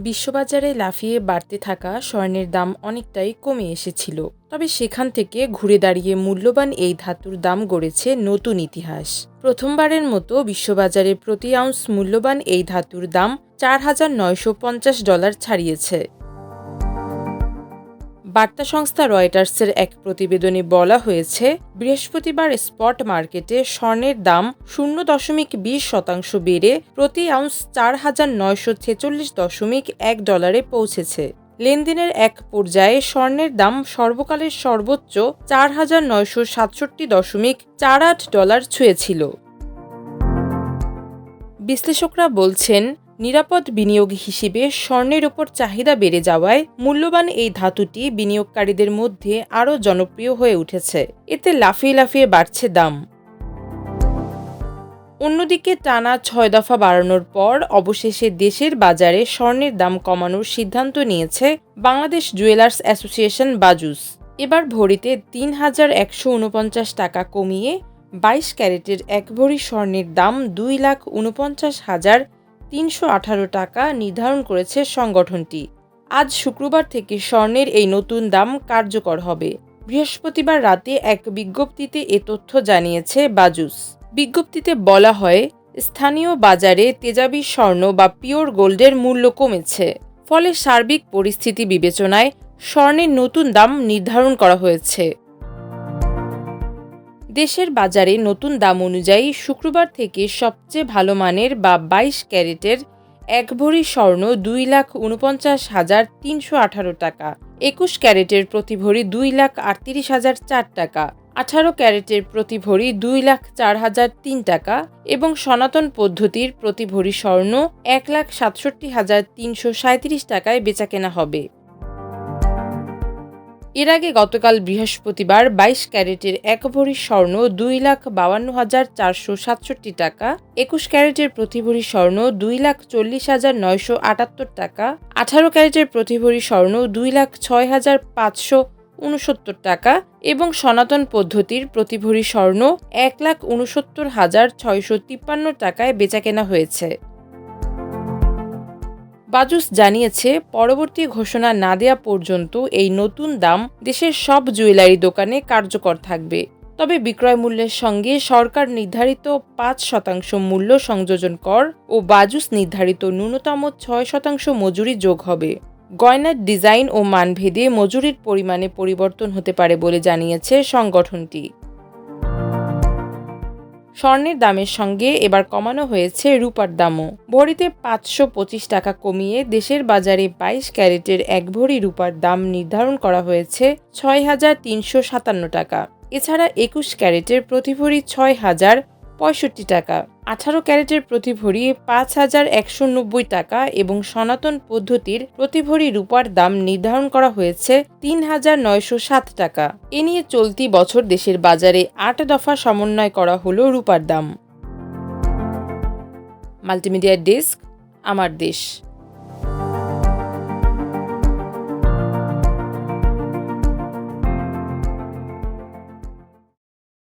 বিশ্ববাজারে লাফিয়ে বাড়তে থাকা স্বর্ণের দাম অনেকটাই কমে এসেছিল, তবে সেখান থেকে ঘুরে দাঁড়িয়ে মূল্যবান এই ধাতুর দাম গড়েছে নতুন ইতিহাস। প্রথমবারের মতো বিশ্ববাজারে প্রতি আউন্স মূল্যবান এই ধাতুর দাম $4,950 ছাড়িয়েছে। বার্তা সংস্থা রয়টার্সের এক প্রতিবেদনে বলা হয়েছে, বৃহস্পতিবার স্পট মার্কেটে স্বর্ণের দাম 0.20% বেড়ে প্রতি আউন্স $4,946.1 পৌঁছেছে। লেনদেনের এক পর্যায়ে স্বর্ণের দাম সর্বকালের সর্বোচ্চ $4,967.48 ছুঁয়েছিল। বিশ্লেষকরা বলছেন, নিরাপদ বিনিয়োগ হিসেবে স্বর্ণের ওপর চাহিদা বেড়ে যাওয়ায় মূল্যবান এই ধাতুটি বিনিয়োগকারীদের মধ্যে আরও জনপ্রিয় হয়ে উঠেছে। এতে লাফিয়ে লাফিয়ে বাড়ছে দাম। অন্যদিকে টানা 6 দফা বাড়ানোর পর অবশেষে দেশের বাজারে স্বর্ণের দাম কমানোর সিদ্ধান্ত নিয়েছে বাংলাদেশ জুয়েলার্স অ্যাসোসিয়েশন বাজুস। এবার ভরিতে ৩,১৪৯ টাকা কমিয়ে 22 ক্যারেটের 1 ভরি স্বর্ণের দাম 2,49,318 টাকা নির্ধারণ করেছে সংগঠনটি। আজ শুক্রবার থেকে স্বর্ণের এই নতুন দাম কার্যকর হবে। বৃহস্পতিবার রাতে এক বিজ্ঞপ্তিতে এ তথ্য জানিয়েছে বাজুস। বিজ্ঞপ্তিতে বলা হয়, স্থানীয় বাজারে তেজাবি স্বর্ণ বা পিওর গোল্ডের মূল্য কমেছে, ফলে সার্বিক পরিস্থিতি বিবেচনায় স্বর্ণের নতুন দাম নির্ধারণ করা হয়েছে। দেশের বাজারে নতুন দাম অনুযায়ী শুক্রবার থেকে সবচেয়ে ভালো মানের বা 22 ক্যারেটের 1 ভরি স্বর্ণ 2,49,318 টাকা, 21 ক্যারেটের প্রতি ভরি 2,38,004 টাকা, 18 ক্যারেটের প্রতি ভরি 2,04,003 টাকা এবং সনাতন পদ্ধতির প্রতি ভরি স্বর্ণ 1,67,337 টাকায় বেচাকেনা হবে। এর আগে গতকাল বৃহস্পতিবার 22 ক্যারেটের 1 ভরি স্বর্ণ 2,52,467 টাকা, 21 ক্যারেটের প্রতি ভরি স্বর্ণ 2,40,978 টাকা, 18 ক্যারেটের প্রতি ভরি স্বর্ণ 2,06,569 টাকা এবং সনাতন পদ্ধতির প্রতি ভরি স্বর্ণ 1,69,653 টাকায় বেচাকেনা হয়েছে। বাজুস জানিয়েছে, পরবর্তী ঘোষণা না দেয়া পর্যন্ত এই নতুন দাম দেশের সব জুয়েলারি দোকানে কার্যকর থাকবে। তবে বিক্রয় মূল্যের সঙ্গে সরকার নির্ধারিত 5% মূল্য সংযোজন কর ও বাজুস নির্ধারিত ন্যূনতম 6% মজুরি যোগ হবে। গয়নার ডিজাইন ও মানভেদে মজুরির পরিমাণে পরিবর্তন হতে পারে বলে জানিয়েছে সংগঠনটি। স্বর্ণের দামের সঙ্গে এবার কমানো হয়েছে রূপার দামও। ভরিতে 525 টাকা কমিয়ে দেশের বাজারে 22 ক্যারেটের 1 ভরি রূপার দাম নির্ধারণ করা হয়েছে 6,357 টাকা। এছাড়া 21 ক্যারেটের প্রতি ভরি 6,065 টাকা, 18 ক্যারেটের প্রতি ভরি 5,190 টাকা এবং সনাতন পদ্ধতির প্রতি ভরি রূপার দাম নির্ধারণ করা হয়েছে 3,907 টাকা। এ নিয়ে চলতি বছর দেশের বাজারে 8 দফা সমন্বয় করা হলো রূপার দাম। মাল্টিমিডিয়া ডেস্ক, আমার দেশ।